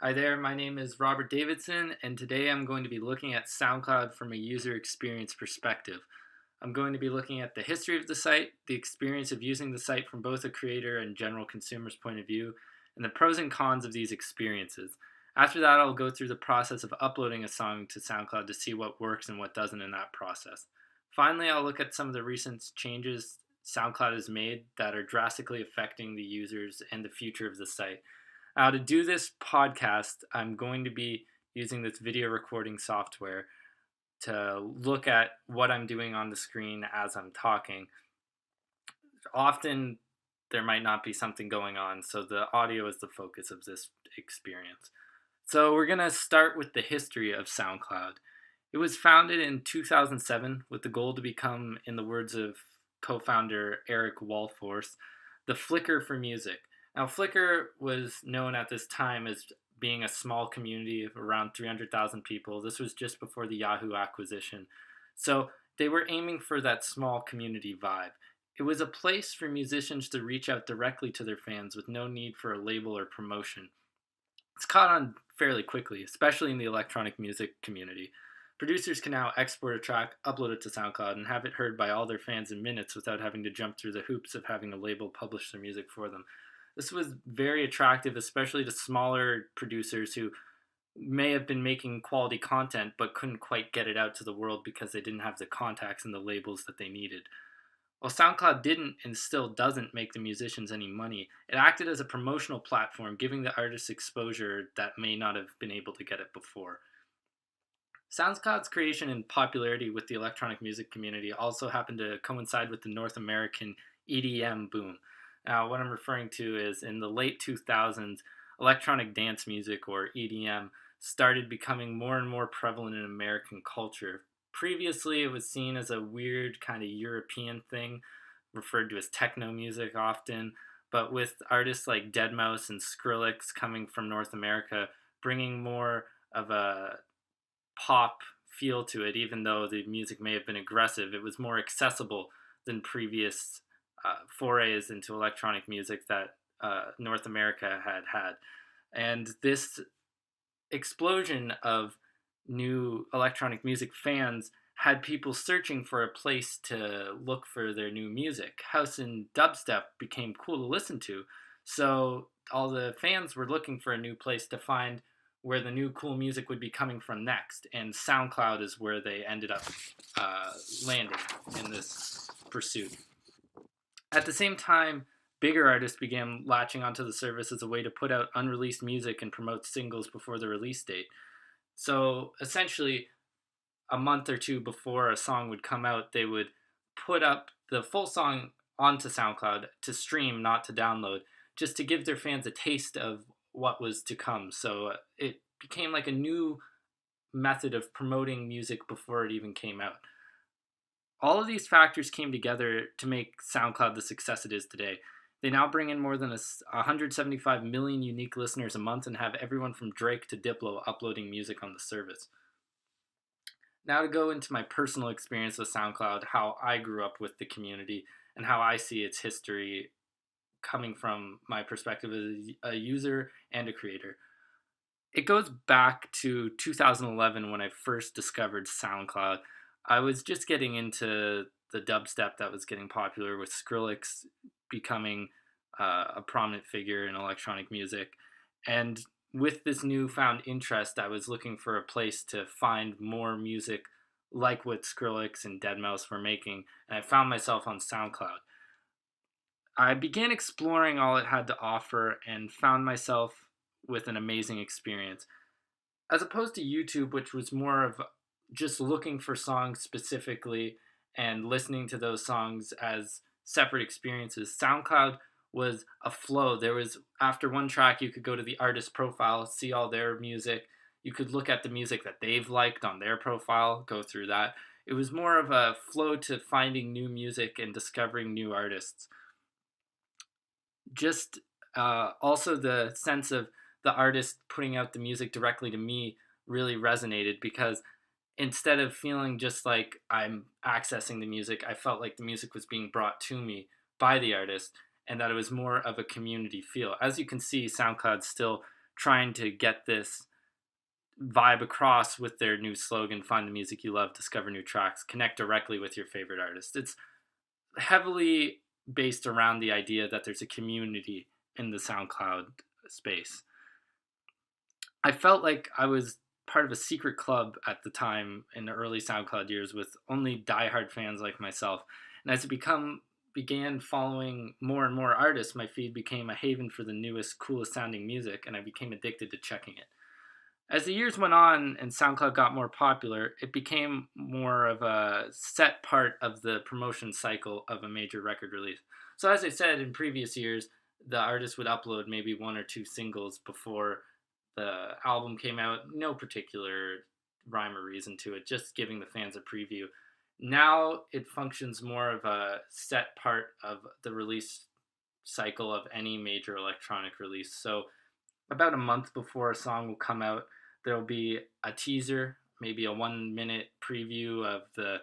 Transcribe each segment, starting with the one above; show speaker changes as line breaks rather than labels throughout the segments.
Hi there, my name is Robert Davidson, and today I'm going to be looking at SoundCloud from a user experience perspective. I'm going to be looking at the history of the site, the experience of using the site from both a creator and general consumer's point of view, and the pros and cons of these experiences. After that, I'll go through the process of uploading a song to SoundCloud to see what works and what doesn't in that process. Finally, I'll look at some of the recent changes SoundCloud has made that are drastically affecting the users and the future of the site. Now, to do this podcast, I'm going to be using this video recording software to look at what I'm doing on the screen as I'm talking. Often, there might not be something going on, so the audio is the focus of this experience. So, we're going to start with the history of SoundCloud. It was founded in 2007 with the goal to become, in the words of co founder Eric Walforth, the Flickr for music. Now, Flickr was known at this time as being a small community of around 300,000 people. This was just before the Yahoo acquisition. So they were aiming for that small community vibe. It was a place for musicians to reach out directly to their fans with no need for a label or promotion. It's caught on fairly quickly, especially in the electronic music community. Producers can now export a track, upload it to SoundCloud, and have it heard by all their fans in minutes without having to jump through the hoops of having a label publish their music for them. This was very attractive, especially to smaller producers who may have been making quality content but couldn't quite get it out to the world because they didn't have the contacts and the labels that they needed. While SoundCloud didn't and still doesn't make the musicians any money, it acted as a promotional platform, giving the artists exposure that may not have been able to get it before. SoundCloud's creation and popularity with the electronic music community also happened to coincide with the North American EDM boom. Now, what I'm referring to is in the late 2000s, electronic dance music, or EDM, started becoming more and more prevalent in American culture. Previously, it was seen as a weird kind of European thing, referred to as techno music often, but with artists like deadmau5 and Skrillex coming from North America, bringing more of a pop feel to it, even though the music may have been aggressive, it was more accessible than previous forays into electronic music that North America had had. And this explosion of new electronic music fans had people searching for a place to look for their new music. House and dubstep became cool to listen to, so all the fans were looking for a new place to find where the new cool music would be coming from next, and SoundCloud is where they ended up landing in this pursuit. At the same time, bigger artists began latching onto the service as a way to put out unreleased music and promote singles before the release date. So essentially, a month or two before a song would come out, they would put up the full song onto SoundCloud to stream, not to download, just to give their fans a taste of what was to come. So it became like a new method of promoting music before it even came out. All of these factors came together to make SoundCloud the success it is today. They now bring in more than 175 million unique listeners a month and have everyone from Drake to Diplo uploading music on the service. Now to go into my personal experience with SoundCloud, how I grew up with the community, and how I see its history coming from my perspective as a user and a creator. It goes back to 2011 when I first discovered SoundCloud. I was just getting into the dubstep that was getting popular, with Skrillex becoming a prominent figure in electronic music. And with this newfound interest, I was looking for a place to find more music like what Skrillex and deadmau5 were making, and I found myself on SoundCloud. I began exploring all it had to offer and found myself with an amazing experience. As opposed to YouTube, which was more of just looking for songs specifically and listening to those songs as separate experiences, SoundCloud was a flow. There was, after one track, you could go to the artist profile, see all their music. You could look at the music that they've liked on their profile, go through that. It was more of a flow to finding new music and discovering new artists. Just also the sense of the artist putting out the music directly to me really resonated, because instead of feeling just like I'm accessing the music, I felt like the music was being brought to me by the artist, and that it was more of a community feel. As you can see, SoundCloud still trying to get this vibe across with their new slogan, find the music you love, discover new tracks, connect directly with your favorite artist. It's heavily based around the idea that there's a community in the SoundCloud space. I felt like I was part of a secret club at the time in the early SoundCloud years with only diehard fans like myself. And as it began following more and more artists, my feed became a haven for the newest, coolest sounding music, and I became addicted to checking it. As the years went on and SoundCloud got more popular, it became more of a set part of the promotion cycle of a major record release. So, as I said in previous years, the artist would upload maybe one or two singles before the album came out. No particular rhyme or reason to it, just giving the fans a preview. Now it functions more of a set part of the release cycle of any major electronic release. So, about a month before a song will come out, there will be a teaser, maybe a 1 minute preview of the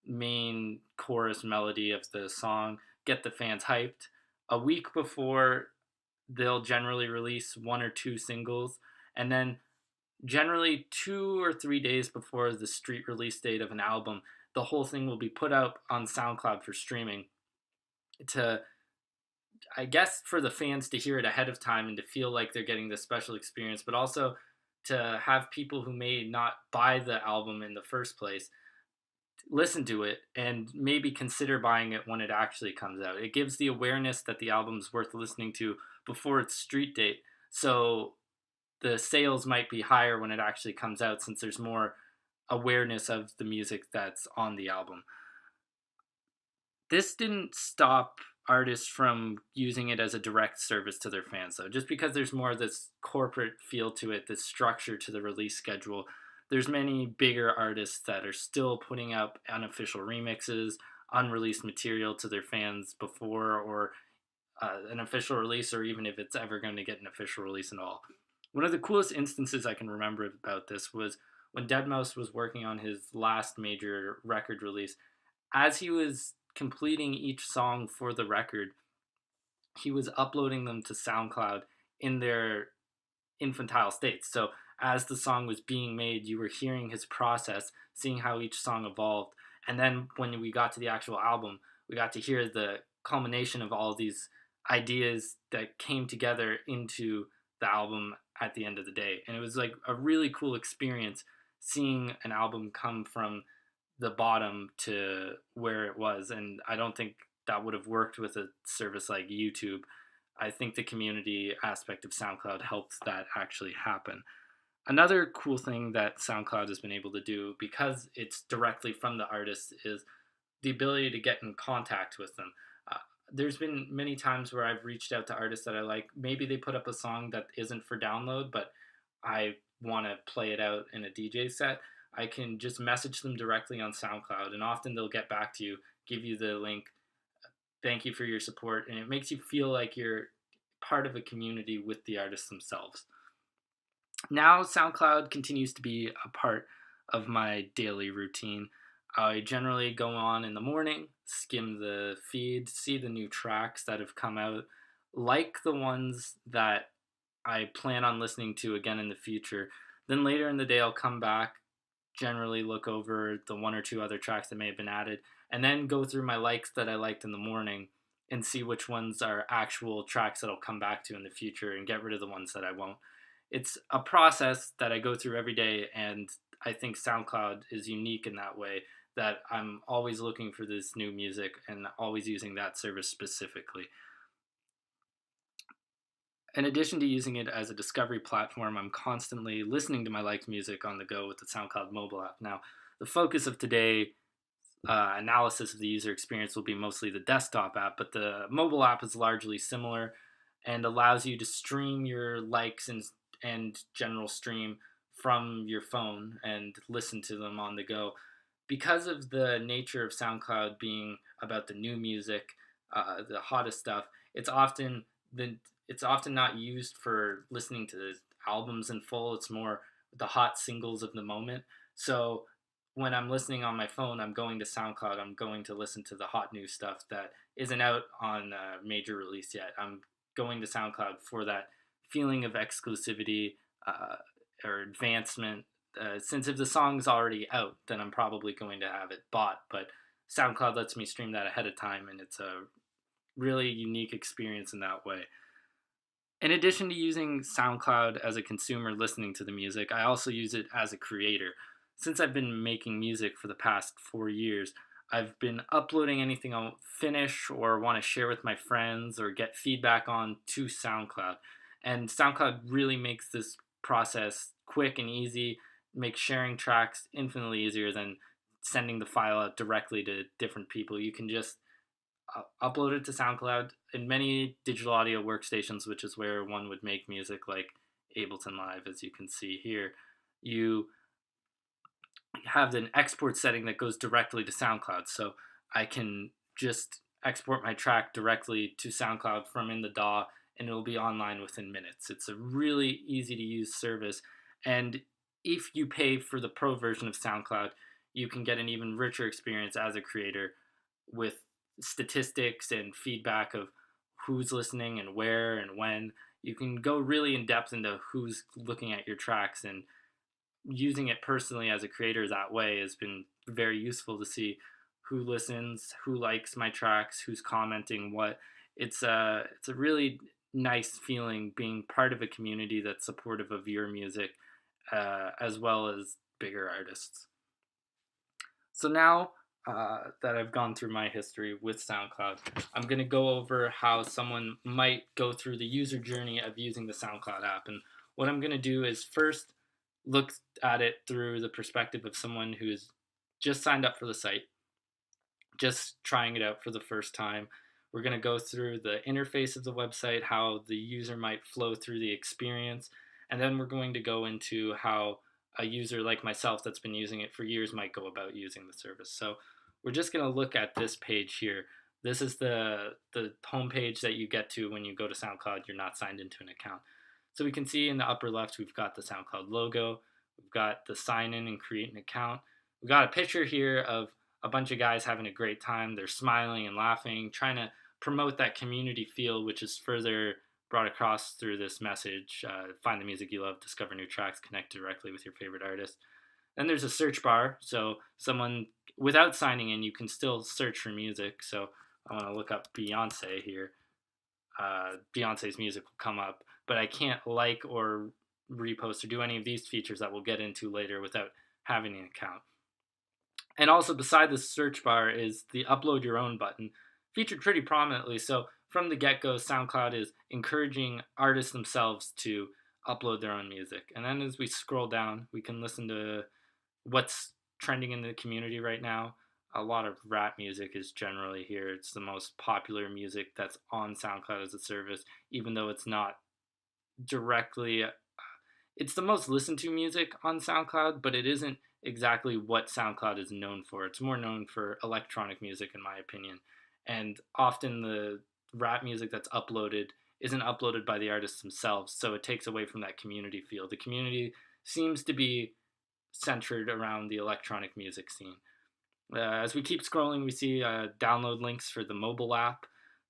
main chorus melody of the song, get the fans hyped. A week before, they'll generally release one or two singles, and then generally 2 or 3 days before the street release date of an album, the whole thing will be put up on SoundCloud for streaming to, I guess, for the fans to hear it ahead of time and to feel like they're getting this special experience, but also to have people who may not buy the album in the first place listen to it and maybe consider buying it when it actually comes out. It gives the awareness that the album's worth listening to before its street date. So the sales might be higher when it actually comes out since there's more awareness of the music that's on the album. This didn't stop artists from using it as a direct service to their fans, though. Just because there's more of this corporate feel to it, this structure to the release schedule, there's many bigger artists that are still putting up unofficial remixes, unreleased material to their fans before or an official release, or even if it's ever going to get an official release at all. One of the coolest instances I can remember about this was when deadmau5 was working on his last major record release. As he was completing each song for the record, he was uploading them to SoundCloud in their infantile states. So as the song was being made, you were hearing his process, seeing how each song evolved. And then when we got to the actual album, we got to hear the culmination of all these ideas that came together into the album at the end of the day. And it was like a really cool experience seeing an album come from the bottom to where it was. And I don't think that would have worked with a service like YouTube. I think the community aspect of SoundCloud helped that actually happen. Another cool thing that SoundCloud has been able to do, because it's directly from the artist, is the ability to get in contact with them. There's been many times where I've reached out to artists that I like. Maybe they put up a song that isn't for download, but I want to play it out in a DJ set. I can just message them directly on SoundCloud, and often they'll get back to you, give you the link, thank you for your support, and it makes you feel like you're part of a community with the artists themselves. Now, SoundCloud continues to be a part of my daily routine. I generally go on in the morning, skim the feed, see the new tracks that have come out, like the ones that I plan on listening to again in the future. Then later in the day, I'll come back, generally look over the one or two other tracks that may have been added, and then go through my likes that I liked in the morning and see which ones are actual tracks that I'll come back to in the future and get rid of the ones that I won't. It's a process that I go through every day, and I think SoundCloud is unique in that way, that I'm always looking for this new music and always using that service specifically. In addition to using it as a discovery platform, I'm constantly listening to my liked music on the go with the SoundCloud mobile app. Now, the focus of today analysis of the user experience will be mostly the desktop app, but the mobile app is largely similar and allows you to stream your likes and general stream from your phone and listen to them on the go. Because of the nature of SoundCloud being about the new music, the hottest stuff, it's often not used for listening to albums in full. It's more the hot singles of the moment. So when I'm listening on my phone, I'm going to SoundCloud. I'm going to listen to the hot new stuff that isn't out on a major release yet. I'm going to SoundCloud for that feeling of exclusivity uh, or advancement. Since if the song's already out, then I'm probably going to have it bought. But SoundCloud lets me stream that ahead of time, and it's a really unique experience in that way. In addition to using SoundCloud as a consumer listening to the music, I also use it as a creator. Since I've been making music for the past 4 years, I've been uploading anything I'll finish or want to share with my friends or get feedback on to SoundCloud. And SoundCloud really makes this process quick and easy, makes sharing tracks infinitely easier than sending the file out directly to different people. You can just upload it to SoundCloud in many digital audio workstations, which is where one would make music like Ableton Live, as you can see here. You have an export setting that goes directly to SoundCloud, so I can just export my track directly to SoundCloud from in the DAW, and it'll be online within minutes. It's a really easy to use service, and if you pay for the pro version of SoundCloud, you can get an even richer experience as a creator with statistics and feedback of who's listening and where and when. You can go really in depth into who's looking at your tracks, and using it personally as a creator that way has been very useful to see who listens, who likes my tracks, who's commenting what. It's a really nice feeling being part of a community that's supportive of your music, as well as bigger artists. So now that I've gone through my history with SoundCloud, I'm going to go over how someone might go through the user journey of using the SoundCloud app. And what I'm going to do is first look at it through the perspective of someone who's just signed up for the site, just trying it out for the first time. We're going to go through the interface of the website, how the user might flow through the experience, and then we're going to go into how a user like myself that's been using it for years might go about using the service. So we're just going to look at this page here. This is the home page that you get to when you go to SoundCloud. You're not signed into an account. So we can see in the upper left, we've got the SoundCloud logo. We've got the sign in and create an account. We've got a picture here of a bunch of guys having a great time. They're smiling and laughing, trying to promote that community feel, which is further brought across through this message. Find the music you love, discover new tracks, connect directly with your favorite artist. Then there's a search bar, so someone without signing in, you can still search for music. So I want to look up Beyonce here. Beyonce's music will come up, but I can't like or repost or do any of these features that we'll get into later without having an account. And also beside the search bar is the upload your own button, featured pretty prominently. So from the get-go, SoundCloud is encouraging artists themselves to upload their own music. And then as we scroll down, we can listen to what's trending in the community right now. A lot of rap music is generally here. It's the most popular music that's on SoundCloud as a service, even though it's not directly, it's the most listened to music on SoundCloud, but it isn't exactly what SoundCloud is known for. It's more known for electronic music, in my opinion. And often the rap music that's uploaded isn't uploaded by the artists themselves, so it takes away from that community feel. The community seems to be centered around the electronic music scene. As we keep scrolling, we see download links for the mobile app,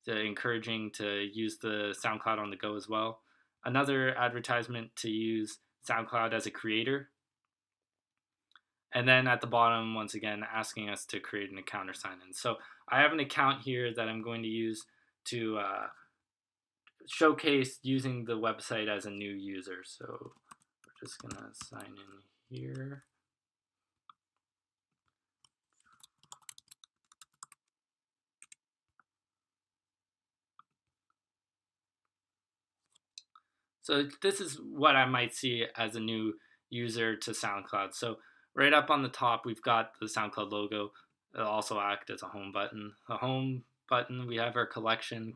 encouraging to use the SoundCloud on the go as well. Another advertisement to use SoundCloud as a creator. And then at the bottom, once again, asking us to create an account or sign in. So I have an account here that I'm going to use to showcase using the website as a new user. So we're just going to sign in here. So this is what I might see as a new user to SoundCloud. So right up on the top, we've got the SoundCloud logo. It'll also act as a home button. The home button, we have our collection.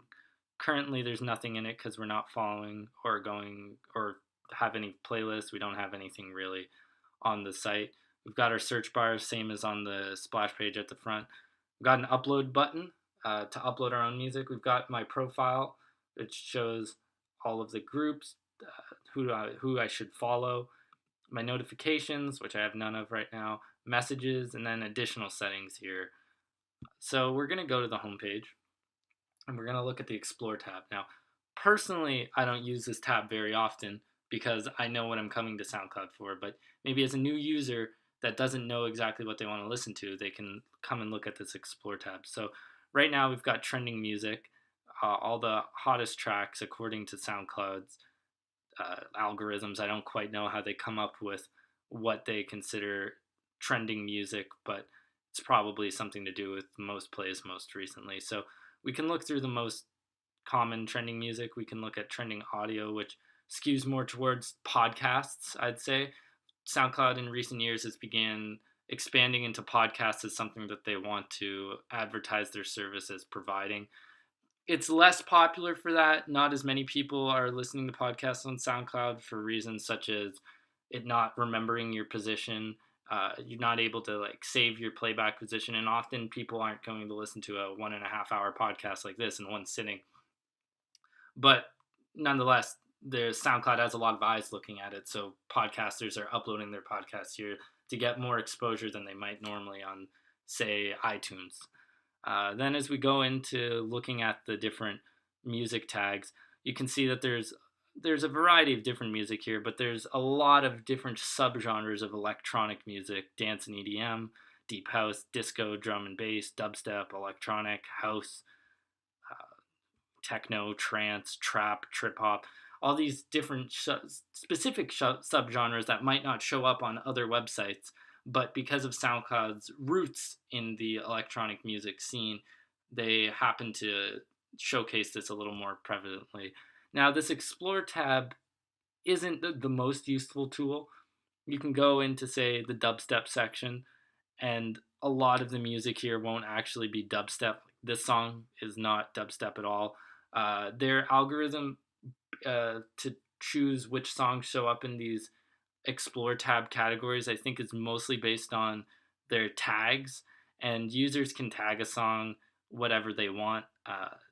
Currently, there's nothing in it because we're not following or going or have any playlists. We don't have anything really on the site. We've got our search bar, same as on the splash page at the front. We've got an upload button to upload our own music. We've got my profile, which shows all of the groups, who I should follow, my notifications, which I have none of right now, messages, and then additional settings here. So we're going to go to the home page, and we're going to look at the Explore tab. Now, Personally, I don't use this tab very often because I know what I'm coming to SoundCloud for. But maybe as a new user that doesn't know exactly what they want to listen to, they can come and look at this Explore tab. So right now we've got trending music, all the hottest tracks according to SoundCloud's algorithms. I don't quite know how they come up with what they consider trending music, but it's probably something to do with most plays most recently. So we can look through the most common trending music. We can look at trending audio, which skews more towards podcasts, I'd say. SoundCloud in recent years has began expanding into podcasts as something that they want to advertise their service as providing. It's less popular for that. Not as many people are listening to podcasts on SoundCloud for reasons such as it not remembering your position. You're not able to like save your playback position, and often people aren't going to listen to a 1.5 hour podcast like this in one sitting. But nonetheless, the SoundCloud has a lot of eyes looking at it, so podcasters are uploading their podcasts here to get more exposure than they might normally on, say, iTunes. Then, as we go into looking at the different music tags, you can see that there's a variety of different music here, but there's a lot of different subgenres of electronic music: dance and EDM, deep house, disco, drum and bass, dubstep, electronic, house, techno, trance, trap, trip hop, all these different specific subgenres that might not show up on other websites, but because of SoundCloud's roots in the electronic music scene, they happen to showcase this a little more prevalently. Now, this Explore tab isn't the most useful tool. You can go into, say, the dubstep section, and a lot of the music here won't actually be dubstep. This song is not dubstep at all. Their algorithm to choose which songs show up in these Explore tab categories, I think, is mostly based on their tags, and users can tag a song whatever they want.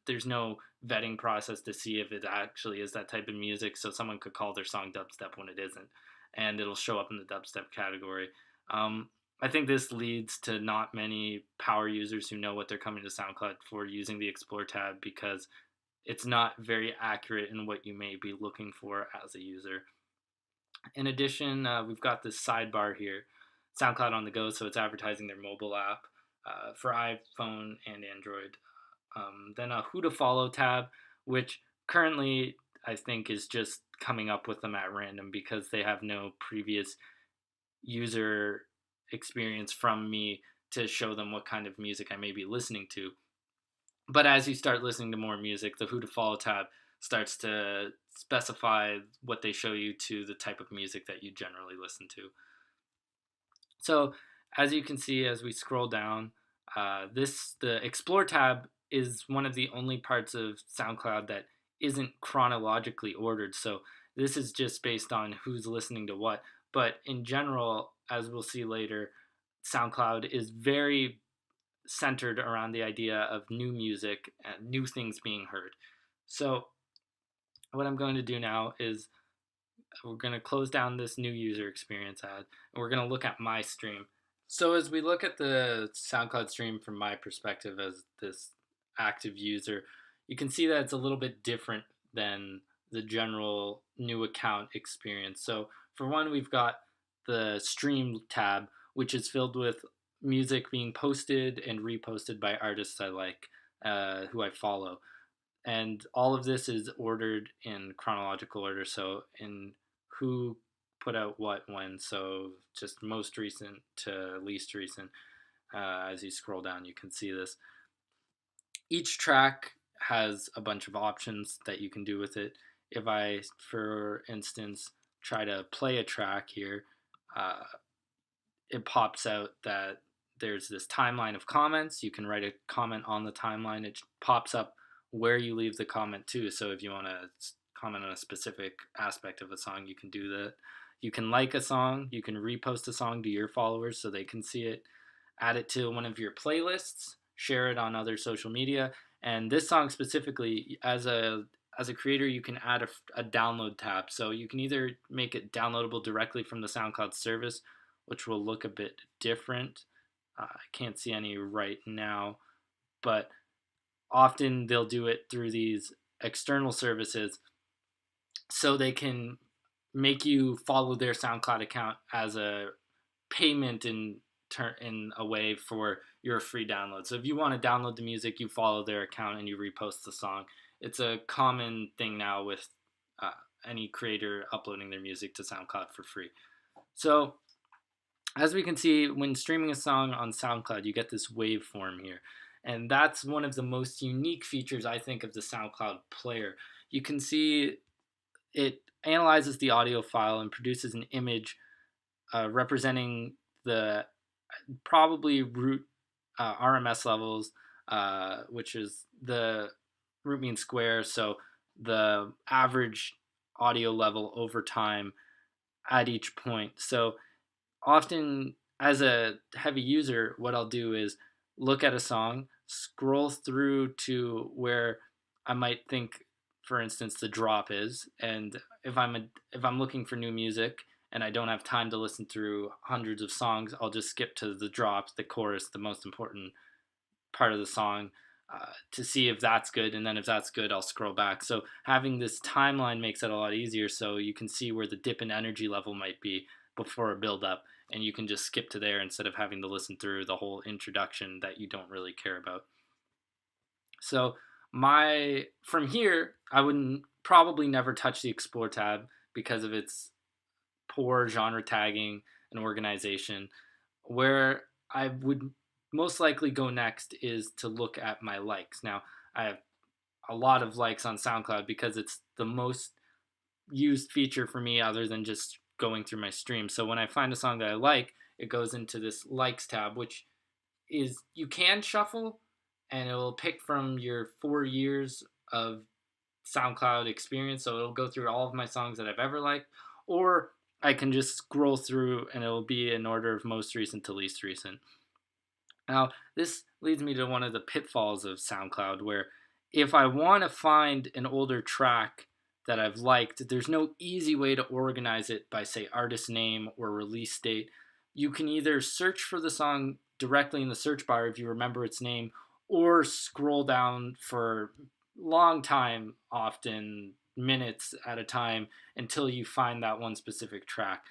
There's no vetting process to see if it actually is that type of music, so someone could call their song dubstep when it isn't, and it'll show up in the dubstep category. I think this leads to not many power users who know what they're coming to SoundCloud for using the Explore tab because it's not very accurate in what you may be looking for as a user. In addition, we've got this sidebar here, SoundCloud on the go, so it's advertising their mobile app for iPhone and Android. Then a Who to Follow tab, which currently I think is just coming up with them at random because they have no previous user experience from me to show them what kind of music I may be listening to. But as you start listening to more music, the Who to Follow tab starts to specify what they show you to the type of music that you generally listen to. So as you can see, as we scroll down, the Explore tab is one of the only parts of SoundCloud that isn't chronologically ordered. So this is just based on who's listening to what. But in general, as we'll see later, SoundCloud is very centered around the idea of new music and new things being heard. So what I'm going to do now is we're going to close down this new user experience ad and we're going to look at my stream. So as we look at the SoundCloud stream from my perspective as this active user, you can see that it's a little bit different than the general new account experience. So for one, we've got the stream tab, which is filled with music being posted and reposted by artists I like, who I follow. And all of this is ordered in chronological order, so in who put out what when, so just most recent to least recent. As you scroll down, you can see this. Each track has a bunch of options that you can do with it. If I, for instance, try to play a track here, it pops out that there's this timeline of comments. You can write a comment on the timeline. It pops up where you leave the comment to. So if you want to comment on a specific aspect of a song, you can do that. You can like a song. You can repost a song to your followers so they can see it. Add it to one of your playlists. Share it on other social media. And this song specifically, as a creator, you can add a download tab. So you can either make it downloadable directly from the SoundCloud service, which will look a bit different. I can't see any right now, but often they'll do it through these external services so they can make you follow their SoundCloud account as a payment in a way for your free download. So if you want to download the music, you follow their account and you repost the song. It's a common thing now with uh, any creator uploading their music to SoundCloud for free. So as we can see, when streaming a song on SoundCloud, you get this waveform here. And that's one of the most unique features, I think, of the SoundCloud player. You can see it analyzes the audio file and produces an image representing the probably root RMS levels, which is the root mean square, so the average audio level over time at each point. So often, as a heavy user, what I'll do is look at a song, scroll through to where I might think, for instance, the drop is, and if I'm looking for new music and I don't have time to listen through hundreds of songs, I'll just skip to the drop, the chorus, the most important part of the song, to see if that's good, and then if that's good, I'll scroll back. So having this timeline makes it a lot easier, so you can see where the dip in energy level might be before a build up, and you can just skip to there instead of having to listen through the whole introduction that you don't really care about. So my from here, I would probably never touch the explore tab because of its poor genre tagging and organization. Where I would most likely go next is to look at my likes. Now, I have a lot of likes on SoundCloud because it's the most used feature for me other than just going through my stream. So when I find a song that I like, it goes into this likes tab, which is you can shuffle and it will pick from your 4 years of SoundCloud experience. So it'll go through all of my songs that I've ever liked, or I can just scroll through and it'll be in order of most recent to least recent. Now, this leads me to one of the pitfalls of SoundCloud where if I want to find an older track that I've liked, there's no easy way to organize it by, say, artist name or release date. You can either search for the song directly in the search bar if you remember its name, or scroll down for long time, often minutes at a time, until you find that one specific track.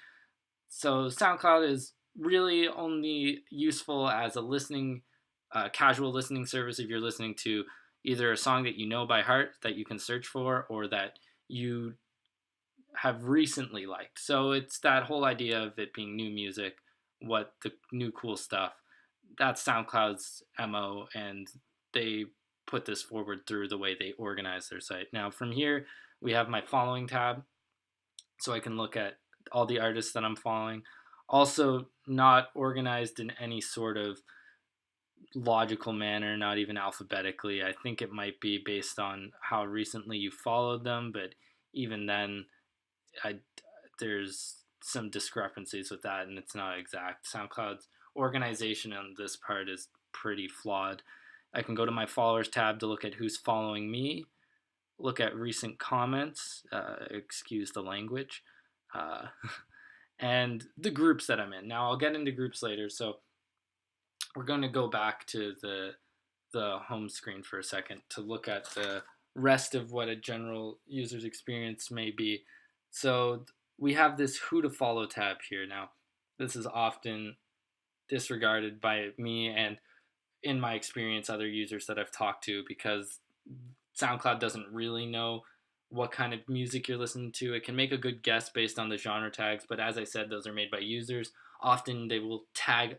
So SoundCloud is really only useful as a casual listening service if you're listening to either a song that you know by heart that you can search for or that you have recently liked. So it's that whole idea of it being new music, what the new cool stuff. That's SoundCloud's MO, and they put this forward through the way they organize their site. Now, from here, we have my following tab, so I can look at all the artists that I'm following. Also, not organized in any sort of logical manner, not even alphabetically. I think it might be based on how recently you followed them, but even then, I there's some discrepancies with that, and it's not exact. SoundCloud's organization on this part is pretty flawed. I can go to my followers tab to look at who's following me, look at recent comments, excuse the language, uh, and the groups that I'm in. Now, I'll get into groups later, so we're going to go back to the home screen for a second to look at the rest of what a general user's experience may be. So we have this who to follow tab here. Now, this is often disregarded by me and, in my experience, other users that I've talked to, because SoundCloud doesn't really know what kind of music you're listening to. It can make a good guess based on the genre tags, but as I said, those are made by users. Often they will tag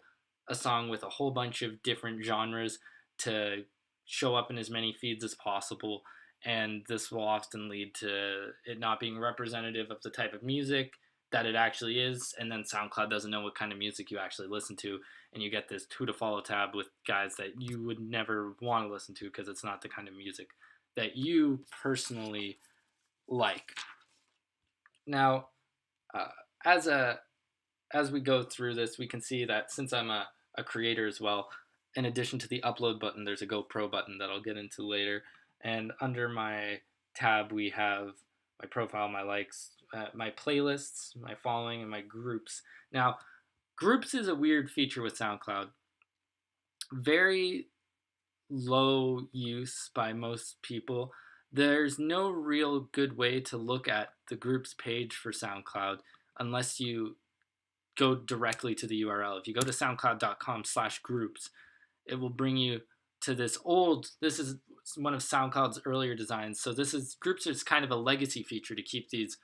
a song with a whole bunch of different genres to show up in as many feeds as possible, and this will often lead to it not being representative of the type of music that it actually is, and then SoundCloud doesn't know what kind of music you actually listen to, and you get this who to follow tab with guys that you would never want to listen to because it's not the kind of music that you personally like. Now, uh, as a as we go through this, we can see that since I'm a creator as well, in addition to the upload button, there's a GoPro button that I'll get into later. And under my tab, we have my profile, my likes, my playlists, my following, and my groups. Now, groups is a weird feature with SoundCloud. Very low use by most people. There's no real good way to look at the groups page for SoundCloud unless you go directly to the URL. If you go to soundcloud.com/groups, it will bring you to this is one of SoundCloud's earlier designs. So this is groups is kind of a legacy feature to keep these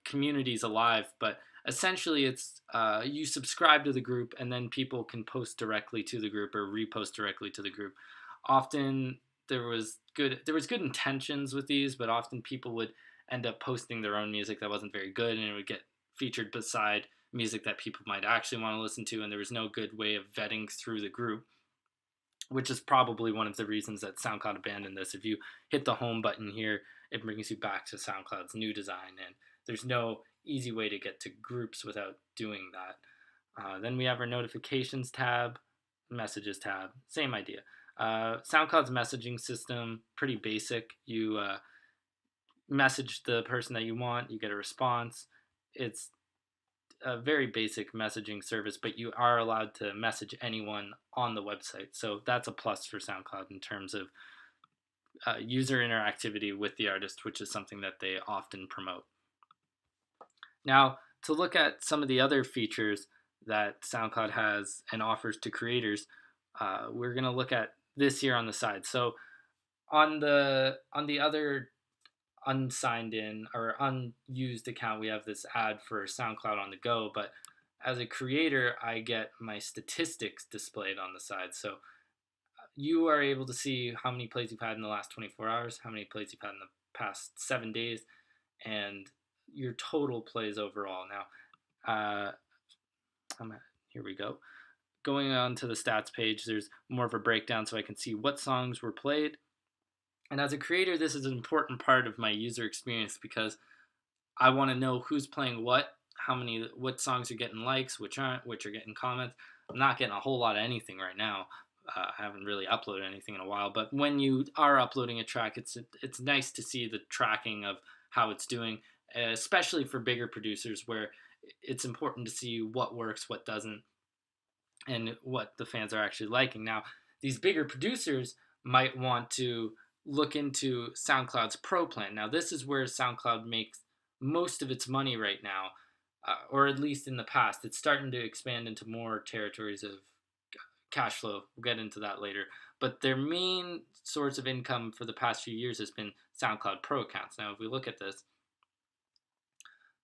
communities alive, but essentially it's you subscribe to the group and then people can post directly to the group or repost directly to the group. Often there was good intentions with these, but often people would end up posting their own music that wasn't very good, and it would get featured beside music that people might actually want to listen to, and there was no good way of vetting through the group, which is probably one of the reasons that SoundCloud abandoned this. If you hit the home button here, it brings you back to SoundCloud's new design, and there's no easy way to get to groups without doing that. Then we have our notifications tab, messages tab, same idea. SoundCloud's messaging system, pretty basic. You message the person that you want, you get a response. It's a very basic messaging service, but you are allowed to message anyone on the website. So that's a plus for SoundCloud in terms of user interactivity with the artist, which is something that they often promote. Now, to look at some of the other features that SoundCloud has and offers to creators, we're going to look at this here on the side. So on the other unsigned in or unused account, we have this ad for SoundCloud on the go, but as a creator, I get my statistics displayed on the side. So you are able to see how many plays you've had in the last 24 hours, how many plays you've had in the past 7 days, and your total plays overall. Now, here we go. Going on to the stats page, there's more of a breakdown so I can see what songs were played. And as a creator, this is an important part of my user experience because I want to know who's playing what songs are getting likes, which aren't, which are getting comments. I'm not getting a whole lot of anything right now. I haven't really uploaded anything in a while, but when you are uploading a track, it's nice to see the tracking of how it's doing, especially for bigger producers where it's important to see what works, what doesn't, and what the fans are actually liking. Now, these bigger producers might want to look into SoundCloud's Pro plan. Now, this is where SoundCloud makes most of its money right now, or at least in the past. It's starting to expand into more territories of cash flow. We'll get into that later. But their main source of income for the past few years has been SoundCloud Pro accounts. Now, if we look at this,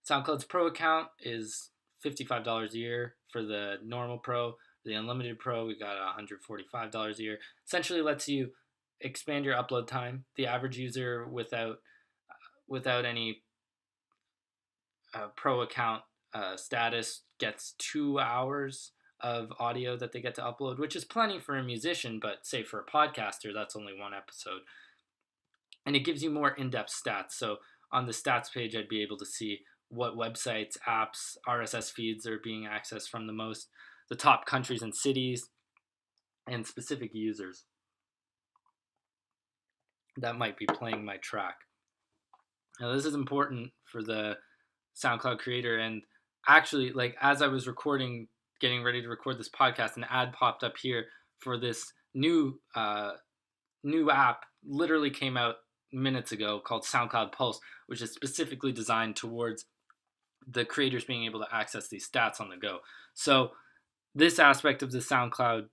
SoundCloud's Pro account is $55 a year for the normal Pro. For the Unlimited Pro, we got $145 a year. Essentially lets you expand your upload time. The average user without any Pro account status gets 2 hours of audio that they get to upload, which is plenty for a musician, but say for a podcaster, that's only one episode. And it gives you more in-depth stats. So on the stats page, I'd be able to see what websites, apps, RSS feeds are being accessed from the most, the top countries and cities, and specific users that might be playing my track. Now, this is important for the SoundCloud creator. And actually, like as I was getting ready to record this podcast, an ad popped up here for this new app. Literally came out minutes ago, called SoundCloud Pulse, which is specifically designed towards the creators being able to access these stats on the go. So this aspect of the SoundCloud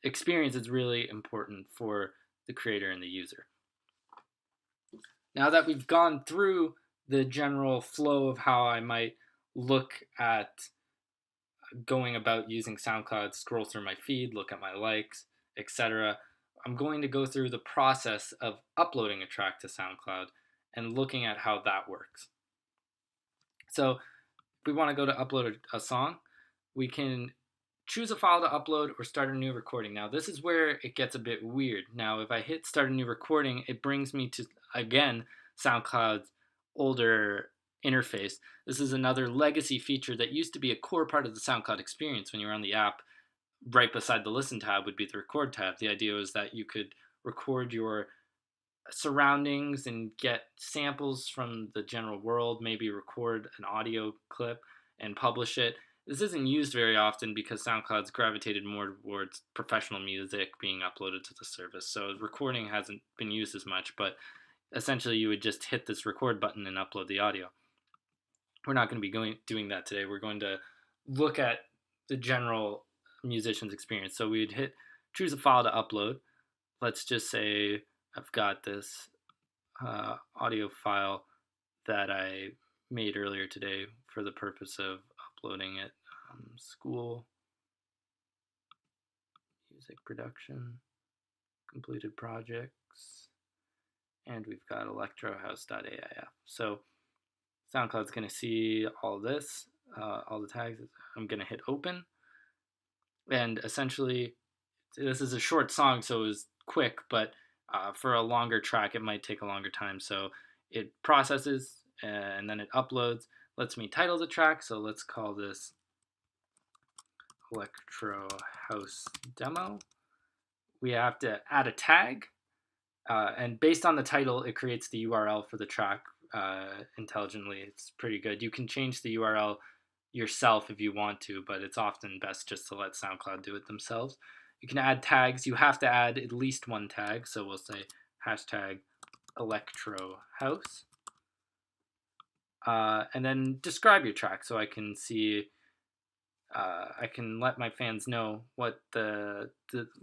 experience is really important for the creator and the user. Now that we've gone through the general flow of how I might look at going about using SoundCloud, scroll through my feed, look at my likes, etc., I'm going to go through the process of uploading a track to SoundCloud and looking at how that works. So if we want to go to upload a song, we can choose a file to upload or start a new recording. Now, this is where it gets a bit weird. Now, if I hit start a new recording, it brings me to, again, SoundCloud's older interface. This is another legacy feature that used to be a core part of the SoundCloud experience. When you were on the app, right beside the listen tab would be the record tab. The idea was that you could record your surroundings and get samples from the general world, maybe record an audio clip and publish it. This isn't used very often because SoundCloud's gravitated more towards professional music being uploaded to the service. So recording hasn't been used as much, but essentially you would just hit this record button and upload the audio. We're not going to be doing that today. We're going to look at the general musician's experience. So we'd choose a file to upload. Let's just say I've got this audio file that I made earlier today for the purpose of uploading it. School music production, completed projects, and we've got electrohouse.aif. So SoundCloud's going to see all this, all the tags. I'm going to hit open, and essentially this is a short song, so it was quick, but for a longer track it might take a longer time. So it processes and then it uploads, lets me title the track. So let's call this Electro House Demo. We have to add a tag, and based on the title it creates the URL for the track intelligently. It's pretty good. You can change the URL yourself if you want to, but it's often best just to let SoundCloud do it themselves. You can add tags. You have to add at least one tag, so we'll say hashtag Electro House, and then describe your track so I can see. I can let my fans know what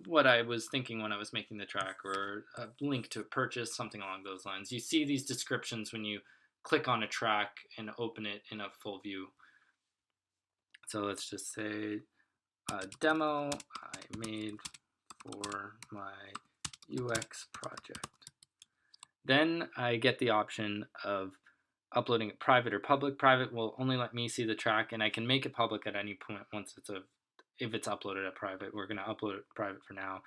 what I was thinking when I was making the track, or a link to purchase, something along those lines. You see these descriptions when you click on a track and open it in a full view. So let's just say a demo I made for my UX project. Then I get the option of uploading it private or public. Private will only let me see the track, and I can make it public at any point once if it's uploaded at private. We're going to upload it private for now.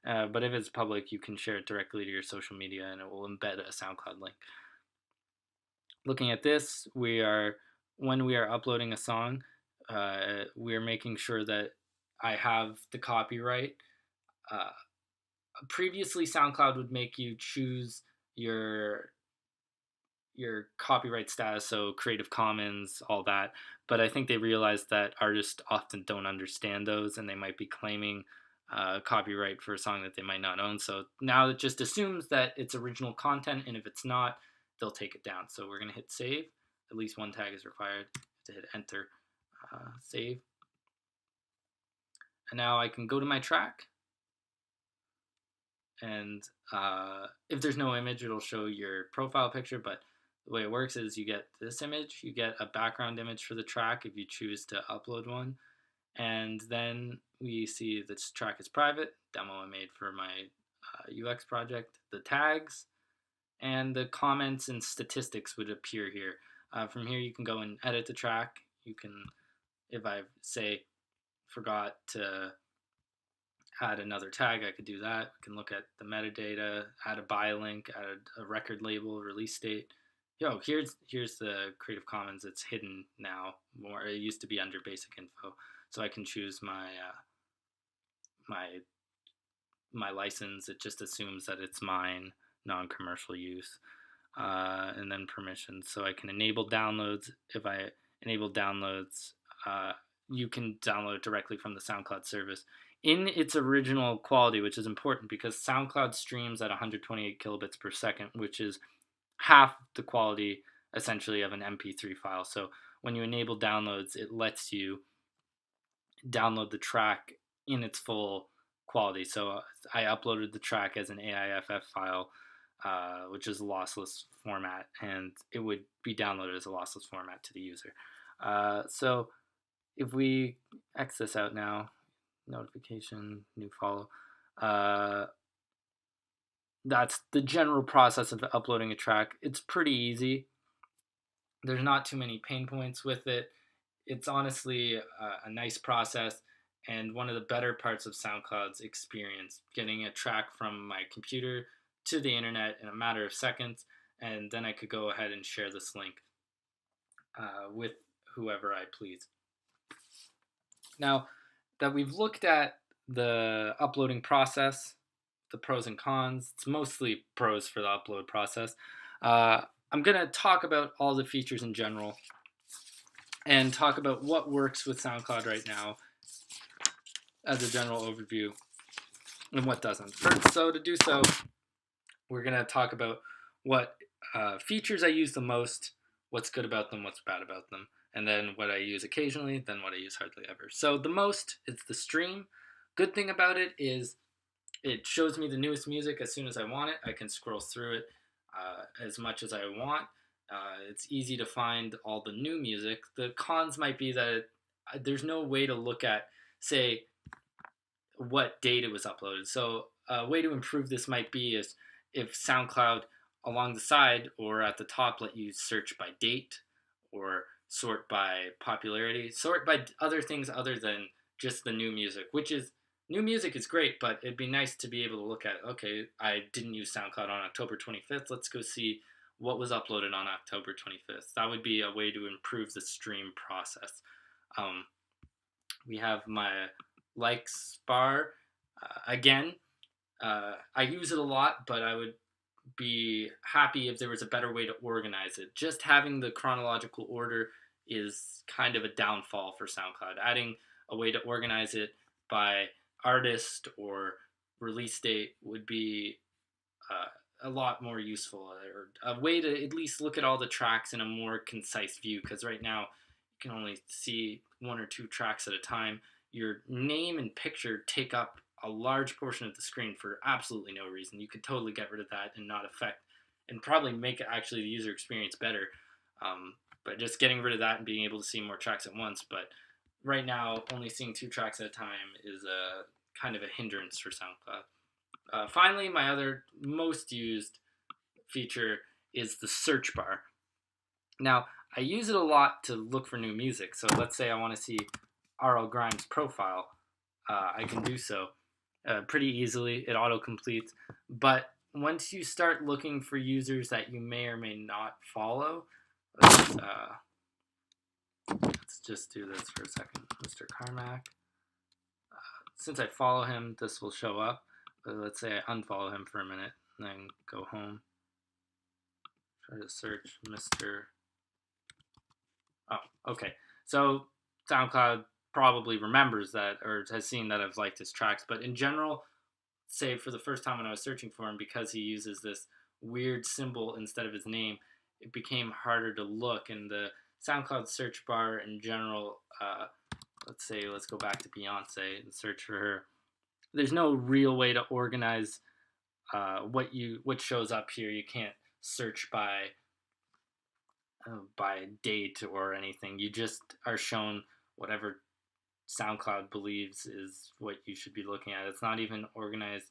But if it's public, you can share it directly to your social media, and it will embed a SoundCloud link. Looking at this, when we are uploading a song, we are making sure that I have the copyright. Previously, SoundCloud would make you choose your copyright status, so Creative Commons, all that. But I think they realized that artists often don't understand those, and they might be claiming copyright for a song that they might not own. So now it just assumes that it's original content, and if it's not, they'll take it down. So we're going to hit save. At least one tag is required. To hit enter, save. And now I can go to my track, and if there's no image, it'll show your profile picture. But the way it works is you get this image, you get a background image for the track if you choose to upload one, and then we see this track is private, demo I made for my UX project, the tags, and the comments and statistics would appear here. From here you can go and edit the track. You can, if I say forgot to add another tag, I could do that. We can look at the metadata, add a buy link, add a record label, release date. Here's the Creative Commons. It's hidden now. More, it used to be under basic info, so I can choose my my license. It just assumes that it's mine, non-commercial use, and then permissions. So I can enable downloads. If I enable downloads, you can download it directly from the SoundCloud service in its original quality, which is important because SoundCloud streams at 128 kilobits per second, which is half the quality essentially of an MP3 file. So when you enable downloads, it lets you download the track in its full quality. So I uploaded the track as an AIFF file, which is a lossless format, and it would be downloaded as a lossless format to the user. So if we X this out now, notification, new follow, that's the general process of uploading a track. It's pretty easy. There's not too many pain points with it. It's honestly a nice process, and one of the better parts of SoundCloud's experience, getting a track from my computer to the internet in a matter of seconds, and then I could go ahead and share this link with whoever I please. Now that we've looked at the uploading process, the pros and cons, it's mostly pros for the upload process. I'm going to talk about all the features in general. and talk about what works with SoundCloud right now as a general overview and what doesn't. So to do so, we're going to talk about what features I use the most, what's good about them, what's bad about them, and then what I use occasionally, then what I use hardly ever. So the most, it's the stream. Good thing about it is it shows me the newest music as soon as I want it. I can scroll through it as much as I want. It's easy to find all the new music. The cons might be that there's no way to look at, say, what date it was uploaded. So a way to improve this might be is if SoundCloud along the side or at the top let you search by date or sort by popularity, sort by other things other than just the new music, which is new music is great, but it'd be nice to be able to look at, okay, I didn't use SoundCloud on October 25th. Let's go see what was uploaded on October 25th. That would be a way to improve the stream process. We have my likes bar. Again, I use it a lot, but I would be happy if there was a better way to organize it. Just having the chronological order is kind of a downfall for SoundCloud. Adding a way to organize it by artist or release date would be a lot more useful, or a way to at least look at all the tracks in a more concise view, because right now you can only see one or two tracks at a time. Your name and picture take up a large portion of the screen for absolutely no reason. You could totally get rid of that and not affect, and probably make it actually the user experience better, but just getting rid of that and being able to see more tracks at once. But right now, only seeing two tracks at a time is a kind of a hindrance for SoundCloud. Finally, my other most used feature is the search bar. Now, I use it a lot to look for new music. So let's say I want to see R.L. Grimes' profile. I can do so pretty easily. It auto-completes. But once you start looking for users that you may or may not follow, let's just do this for a second. Mr. Carmack. Since I follow him, this will show up. But let's say I unfollow him for a minute and then go home. Try to search Mr. Oh, okay. So SoundCloud probably remembers that or has seen that I've liked his tracks. But in general, say for the first time when I was searching for him, because he uses this weird symbol instead of his name, it became harder to look. And the SoundCloud search bar in general, let's go back to Beyonce and search for her. There's no real way to organize what shows up here. You can't search by date or anything. You just are shown whatever SoundCloud believes is what you should be looking at. It's not even organized.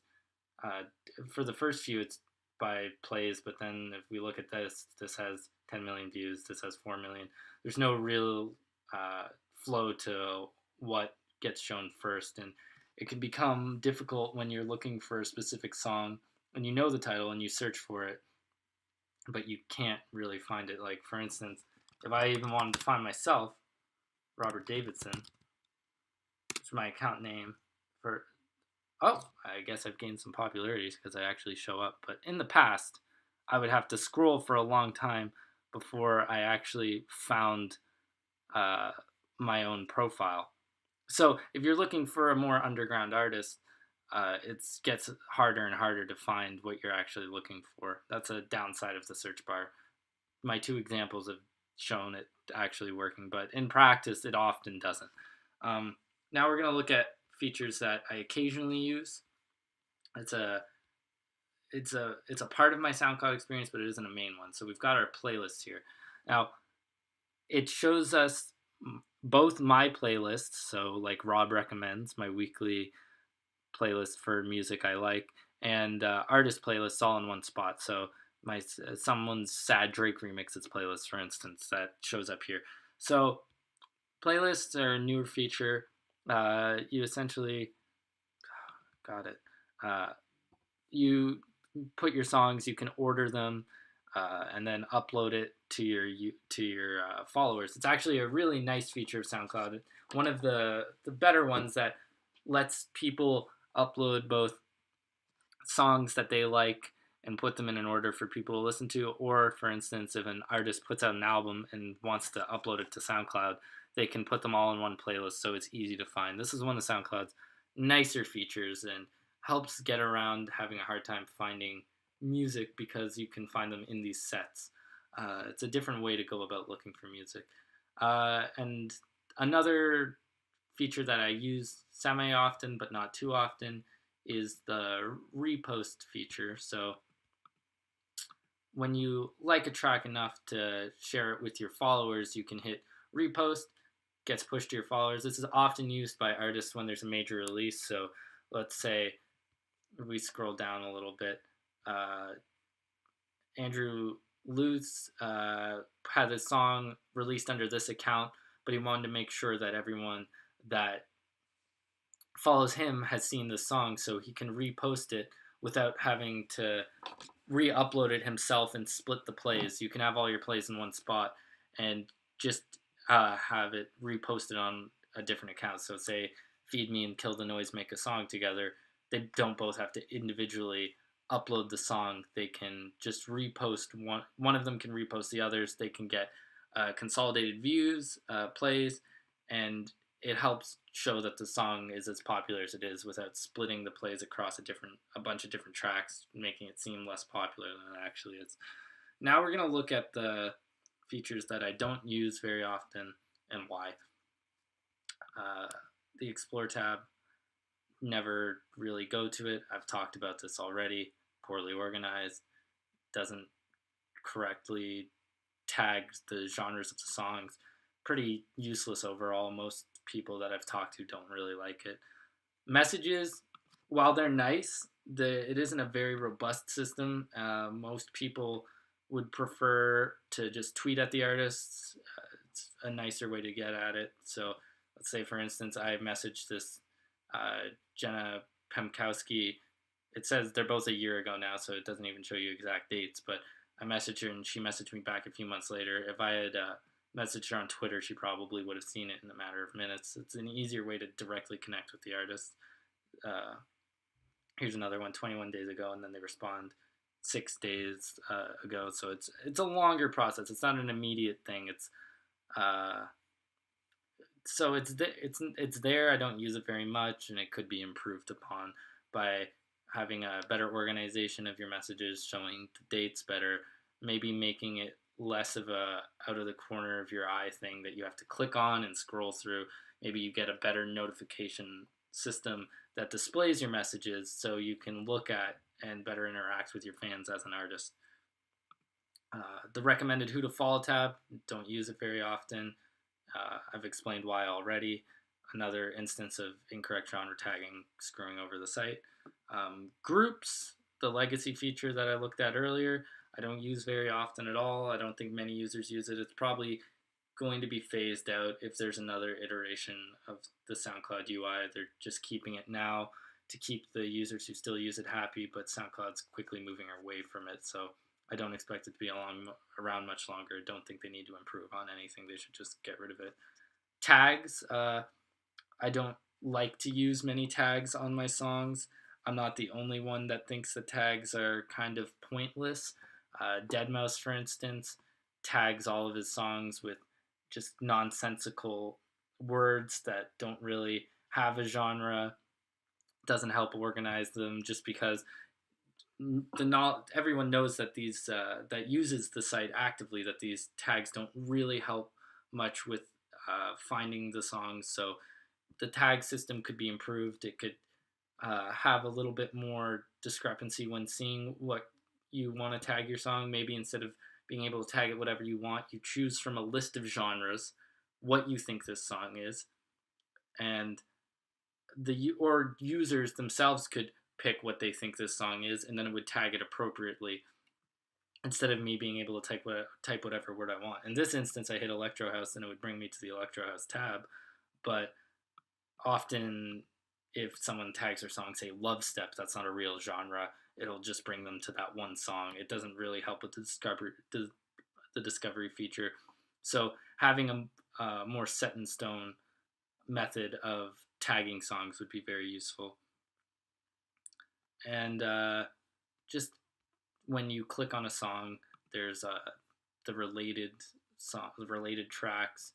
For the first few, it's by plays, but then if we look at this has 10 million views, this has 4 million. There's no real flow to what gets shown first, and it can become difficult when you're looking for a specific song and you know the title and you search for it, but you can't really find it. Like, for instance, if I even wanted to find myself, Robert Davidson, it's my account name for, I guess I've gained some popularities because I actually show up. But in the past, I would have to scroll for a long time before I actually found my own profile. So if you're looking for a more underground artist, it gets harder and harder to find what you're actually looking for. That's a downside of the search bar. My two examples have shown it actually working, but in practice, it often doesn't. Now we're going to look at features that I occasionally use. It's a part of my SoundCloud experience, but it isn't a main one. So we've got our playlist here. Now, it shows us both my playlists, so like Rob Recommends, my weekly playlist for music I like, and artist playlists all in one spot. So someone's Sad Drake remixes playlist, for instance, that shows up here. So playlists are a newer feature. You essentially you put your songs, you can order them, and then upload it to your followers. It's actually a really nice feature of SoundCloud. One of the better ones that lets people upload both songs that they like and put them in an order for people to listen to. Or, for instance, if an artist puts out an album and wants to upload it to SoundCloud, they can put them all in one playlist so it's easy to find. This is one of SoundCloud's nicer features and helps get around having a hard time finding music because you can find them in these sets. It's a different way to go about looking for music. And another feature that I use semi often but not too often is the repost feature. So when you like a track enough to share it with your followers, you can hit repost, gets pushed to your followers. This is often used by artists when there's a major release. So let's say we scroll down a little bit. Andrew Luce had a song released under this account, but he wanted to make sure that everyone that follows him has seen the song, so he can repost it without having to re-upload it himself and split the plays. You can have all your plays in one spot and just have it reposted on a different account. So say Feed Me and Kill the Noise make a song together. They don't both have to individually upload the song. They can just repost one. One of them can repost the others. They can get consolidated views, plays, and it helps show that the song is as popular as it is without splitting the plays across a bunch of different tracks, making it seem less popular than it actually is. Now we're going to look at the features that I don't use very often and why. The Explore tab, never really go to it. I've talked about this already. Poorly organized, doesn't correctly tag the genres of the songs. Pretty useless overall. Most people that I've talked to don't really like it. Messages, while they're nice, it isn't a very robust system. Most people would prefer to just tweet at the artists. It's a nicer way to get at it. So let's say, for instance, I messaged this Jenna Pemkowski. It says they're both a year ago now, so it doesn't even show you exact dates, but I messaged her and she messaged me back a few months later. If I had messaged her on Twitter, she probably would have seen it in a matter of minutes. It's an easier way to directly connect with the artist. Here's another one, 21 days ago, and then they respond 6 days ago. So it's a longer process. It's not an immediate thing. So it's there. I don't use it very much, and it could be improved upon by having a better organization of your messages, showing the dates better, maybe making it less of a out of the corner of your eye thing that you have to click on and scroll through. Maybe you get a better notification system that displays your messages so you can look at and better interact with your fans as an artist. The recommended who to follow tab, don't use it very often. I've explained why already. Another instance of incorrect genre tagging screwing over the site. Groups, the legacy feature that I looked at earlier, I don't use very often at all. I don't think many users use it. It's probably going to be phased out if there's another iteration of the SoundCloud UI. They're just keeping it now to keep the users who still use it happy, but SoundCloud's quickly moving away from it, so I don't expect it to be around much longer. I don't think they need to improve on anything. They should just get rid of it. Tags, I don't like to use many tags on my songs. I'm not the only one that thinks that tags are kind of pointless. Deadmau5, for instance, tags all of his songs with just nonsensical words that don't really have a genre. Doesn't help organize them just because everyone knows that these that uses the site actively that these tags don't really help much with finding the songs. So the tag system could be improved. It could have a little bit more discrepancy when seeing what you want to tag your song. Maybe instead of being able to tag it whatever you want, you choose from a list of genres what you think this song is, and users themselves could pick what they think this song is, and then it would tag it appropriately instead of me being able to type whatever word I want. In this instance, I hit Electro House and it would bring me to the Electro House tab, but often if someone tags their song, say Love Step, that's not a real genre, it'll just bring them to that one song. It doesn't really help with the discovery feature. So having a more set in stone method of tagging songs would be very useful. And just when you click on a song, there's the related tracks.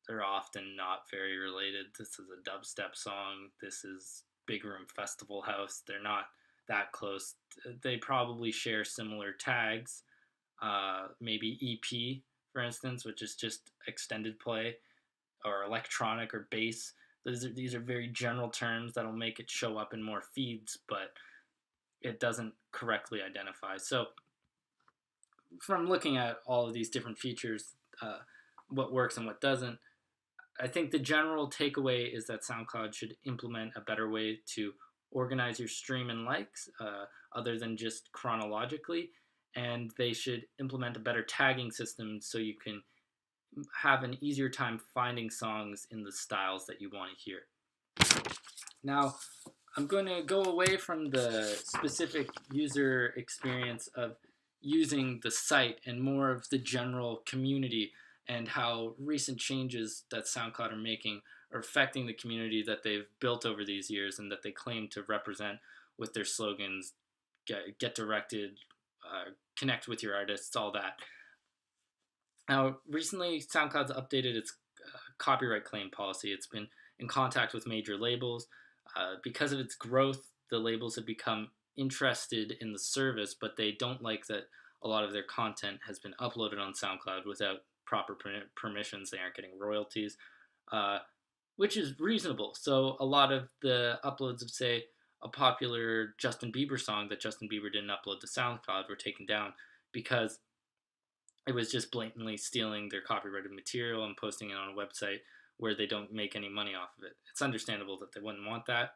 They're often not very related. This is a dubstep song. This is Big Room Festival House. They're not that close. They probably share similar tags. Maybe EP, for instance, which is just extended play, or electronic or bass. These are very general terms that'll make it show up in more feeds, but it doesn't correctly identify. So, from looking at all of these different features, what works and what doesn't, I think the general takeaway is that SoundCloud should implement a better way to organize your stream and likes, other than just chronologically, and they should implement a better tagging system so you can have an easier time finding songs in the styles that you want to hear. Now, I'm going to go away from the specific user experience of using the site and more of the general community and how recent changes that SoundCloud are making are affecting the community that they've built over these years and that they claim to represent with their slogans: get directed, connect with your artists, all that. Now, recently, SoundCloud's updated its copyright claim policy. It's been in contact with major labels. Because of its growth, the labels have become interested in the service, but they don't like that a lot of their content has been uploaded on SoundCloud without proper permissions. They aren't getting royalties, uh, which is reasonable. So a lot of the uploads of, say, a popular Justin Bieber song that Justin Bieber didn't upload to SoundCloud were taken down because it was just blatantly stealing their copyrighted material and posting it on a website where they don't make any money off of it. It's understandable that they wouldn't want that.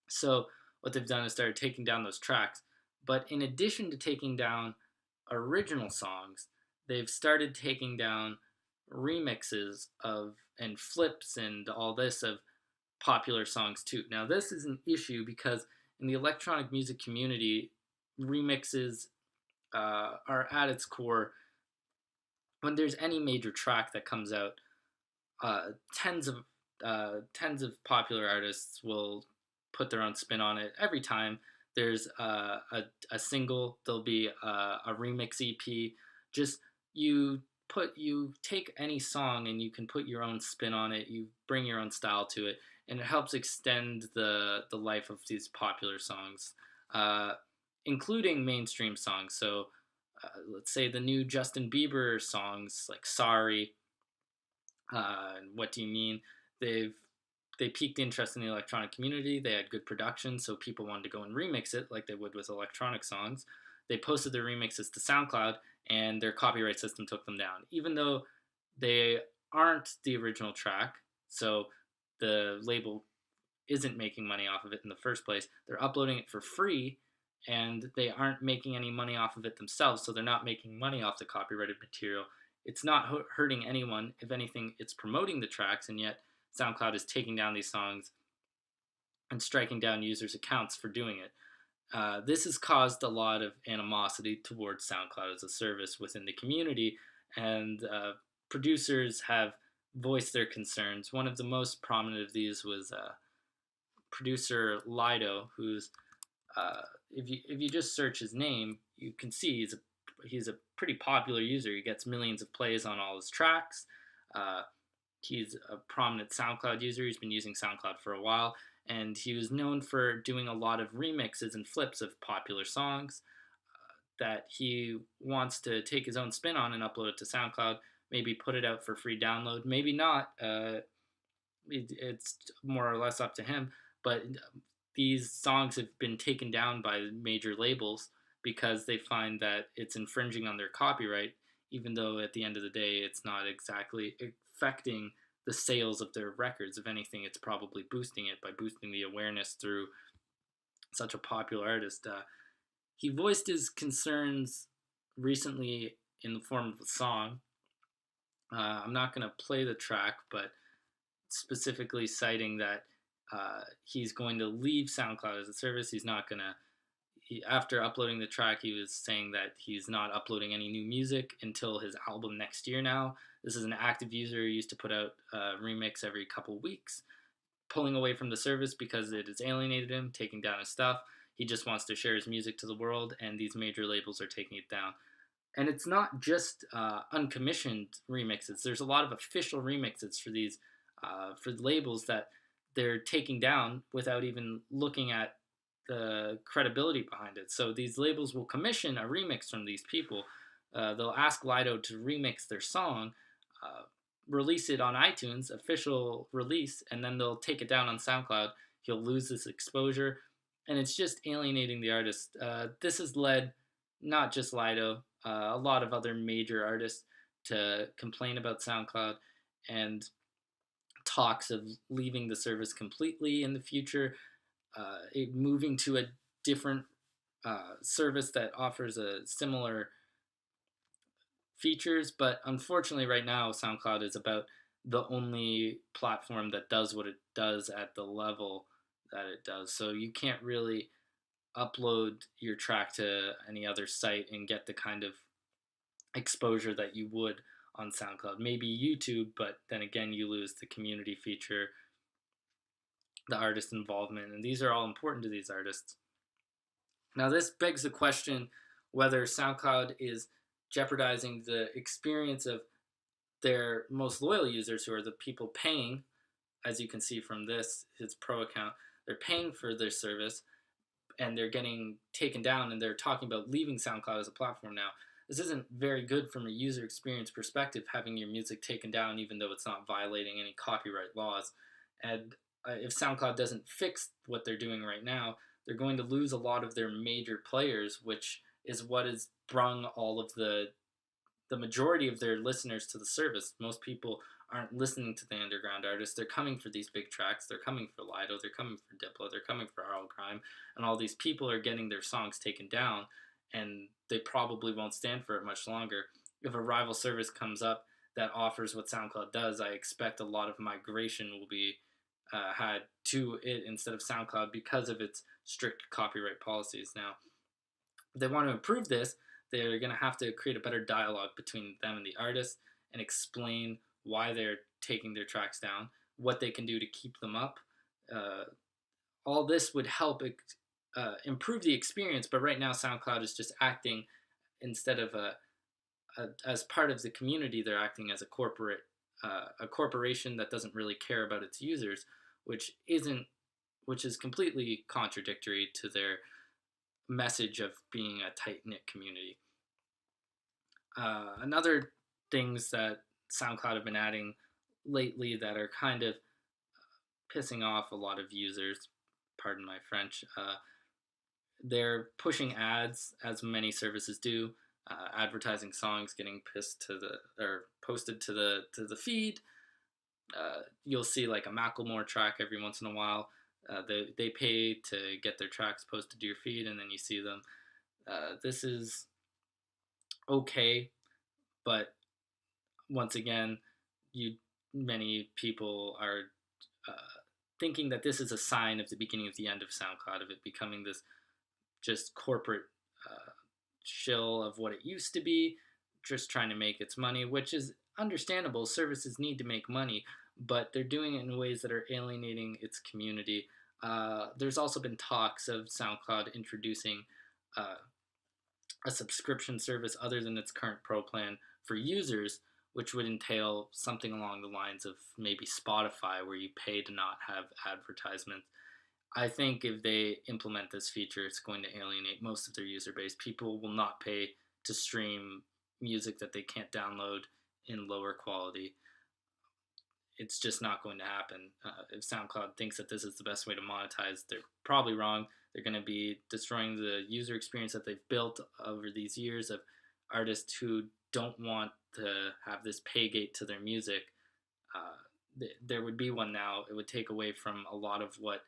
So what they've done is started taking down those tracks. But in addition to taking down original songs, they've started taking down remixes of and flips and all this of popular songs too. Now this is an issue because in the electronic music community, remixes are at its core. When there's any major track that comes out, uh, tens of tens of popular artists will put their own spin on it. Every time there's a single, there'll be a remix EP. Just you take any song and you can put your own spin on it. You bring your own style to it, and it helps extend the life of these popular songs, uh, including mainstream songs. So let's say the new Justin Bieber songs like "Sorry," and "What Do You Mean?" They've they piqued interest in the electronic community. They had good production, so people wanted to go and remix it like they would with electronic songs. They posted their remixes to SoundCloud, and their copyright system took them down, even though they aren't the original track. So the label isn't making money off of it in the first place. They're uploading it for free, and they aren't making any money off of it themselves, so they're not making money off the copyrighted material. It's not hurting anyone. If anything, it's promoting the tracks, and yet SoundCloud is taking down these songs and striking down users' accounts for doing it. This has caused a lot of animosity towards SoundCloud as a service within the community, and producers have voiced their concerns. One of the most prominent of these was producer Lido, who's if you just search his name, you can see he's a pretty popular user. He gets millions of plays on all his tracks. Uh, he's a prominent SoundCloud user. He's been using SoundCloud for a while, and he was known for doing a lot of remixes and flips of popular songs that he wants to take his own spin on and upload it to SoundCloud. Maybe put it out for free download. Maybe not. It's more or less up to him. But these songs have been taken down by major labels because they find that it's infringing on their copyright, even though at the end of the day, it's not exactly affecting the sales of their records. If anything, it's probably boosting it by boosting the awareness through such a popular artist. He voiced his concerns recently in the form of a song. I'm not going to play the track, but specifically citing that he's going to leave SoundCloud as a service. He's not going to. After uploading the track, he was saying that he's not uploading any new music until his album next year now. This is an active user who used to put out a remix every couple weeks, pulling away from the service because it has alienated him, taking down his stuff. He just wants to share his music to the world, and these major labels are taking it down. And it's not just uncommissioned remixes. There's a lot of official remixes for these for labels that they're taking down without even looking at the credibility behind it. So these labels will commission a remix from these people. They'll ask Lido to remix their song, uh, release it on iTunes, official release, and then they'll take it down on SoundCloud. He'll lose this exposure, and it's just alienating the artist. This has led not just Lido, a lot of other major artists to complain about SoundCloud and talks of leaving the service completely in the future, it moving to a different service that offers a similar features. But unfortunately, right now, SoundCloud is about the only platform that does what it does at the level that it does. So you can't really upload your track to any other site and get the kind of exposure that you would on SoundCloud. Maybe YouTube, but then again, you lose the community feature, the artist involvement, and these are all important to these artists. Now, this begs the question whether SoundCloud is jeopardizing the experience of their most loyal users, who are the people paying. As you can see from this, his pro account, they're paying for their service and they're getting taken down, and they're talking about leaving SoundCloud as a platform now. This isn't very good from a user experience perspective, having your music taken down even though it's not violating any copyright laws. And if SoundCloud doesn't fix what they're doing right now, they're going to lose a lot of their major players, which is what has brung all of the majority of their listeners to the service. Most people aren't listening to the underground artists. They're coming for these big tracks. They're coming for Lido. They're coming for Diplo. They're coming for Arl Grime. And all these people are getting their songs taken down, and they probably won't stand for it much longer. If a rival service comes up that offers what SoundCloud does, I expect a lot of migration will be had to it instead of SoundCloud because of its strict copyright policies. Now, if they want to improve this, they're going to have to create a better dialogue between them and the artist and explain why they're taking their tracks down, what they can do to keep them up. All this would help improve the experience, but right now SoundCloud is just acting, instead of as part of the community, they're acting as a corporation that doesn't really care about its users, which is completely contradictory to their message of being a tight-knit community. Another things that SoundCloud have been adding lately that are kind of pissing off a lot of users, pardon my French, they're pushing ads, as many services do, advertising songs, getting posted to the feed. You'll see like a Macklemore track every once in a while. They pay to get their tracks posted to your feed, and then you see them. This is okay, but once again, many people are thinking that this is a sign of the beginning of the end of SoundCloud, of it becoming this just corporate shill of what it used to be, just trying to make its money, which is understandable. Services need to make money, but they're doing it in ways that are alienating its community. There's also been talks of SoundCloud introducing a subscription service other than its current pro plan for users, which would entail something along the lines of maybe Spotify, where you pay to not have advertisements. I think if they implement this feature, it's going to alienate most of their user base. People will not pay to stream music that they can't download in lower quality. It's just not going to happen. If SoundCloud thinks that this is the best way to monetize, they're probably wrong. They're going to be destroying the user experience that they've built over these years of artists who don't want to have this pay gate to their music. There would be one now. It would take away from a lot of what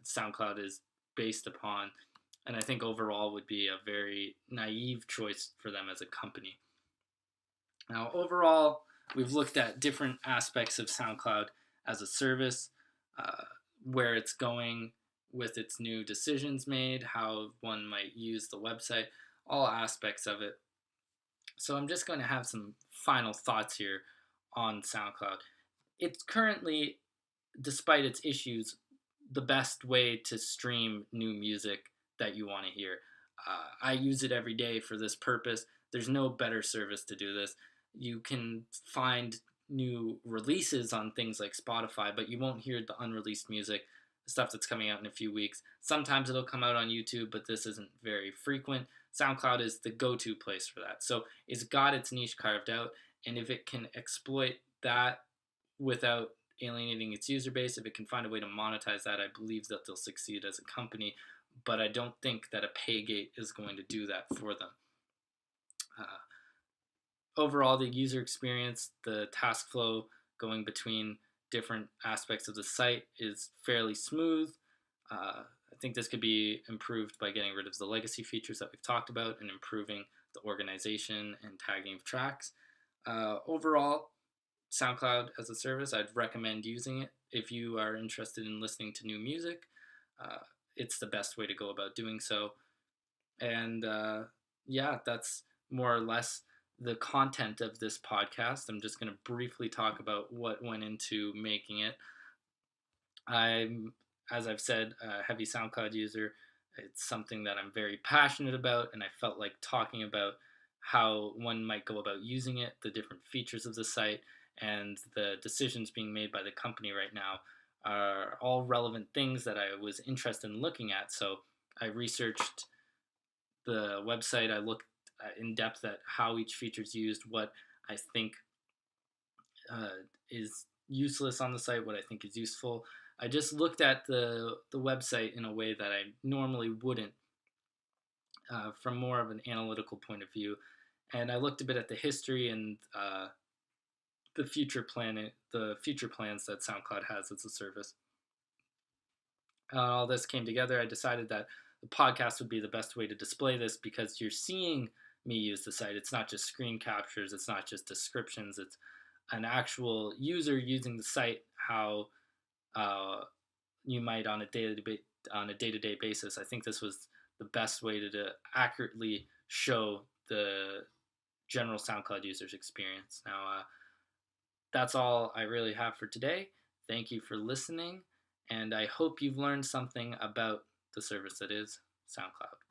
SoundCloud is based upon, and I think overall would be a very naive choice for them as a company. Now, overall, we've looked at different aspects of SoundCloud as a service, where it's going with its new decisions made, how one might use the website, all aspects of it. So I'm just going to have some final thoughts here on SoundCloud. It's currently, despite its issues, the best way to stream new music that you want to hear. I use it every day for this purpose. There's no better service to do this. You can find new releases on things like Spotify, but you won't hear the unreleased music, the stuff that's coming out in a few weeks. Sometimes it'll come out on YouTube, but this isn't very frequent. SoundCloud is the go-to place for that. So it's got its niche carved out, and if it can exploit that without alienating its user base, if it can find a way to monetize that, I believe that they'll succeed as a company. But I don't think that a pay gate is going to do that for them. Overall, the user experience, the task flow going between different aspects of the site is fairly smooth. I think this could be improved by getting rid of the legacy features that we've talked about and improving the organization and tagging of tracks. Overall, SoundCloud as a service, I'd recommend using it if you are interested in listening to new music. It's the best way to go about doing so. And yeah, that's more or less the content of this podcast. I'm just going to briefly talk about what went into making it. I'm, as I've said, a heavy SoundCloud user. It's something that I'm very passionate about, and I felt like talking about how one might go about using it, the different features of the site, and the decisions being made by the company right now are all relevant things that I was interested in looking at. So I researched the website. I looked in depth at how each feature is used, what I think is useless on the site, what I think is useful. I just looked at the website in a way that I normally wouldn't, from more of an analytical point of view, and I looked a bit at the history and the future plans that SoundCloud has as a service. All this came together. I decided that the podcast would be the best way to display this because you're seeing me use the site. It's not just screen captures. It's not just descriptions. It's an actual user using the site how you might on a day-to-day basis. I think this was the best way to accurately show the general SoundCloud user's experience. Now, that's all I really have for today. Thank you for listening, and I hope you've learned something about the service that is SoundCloud.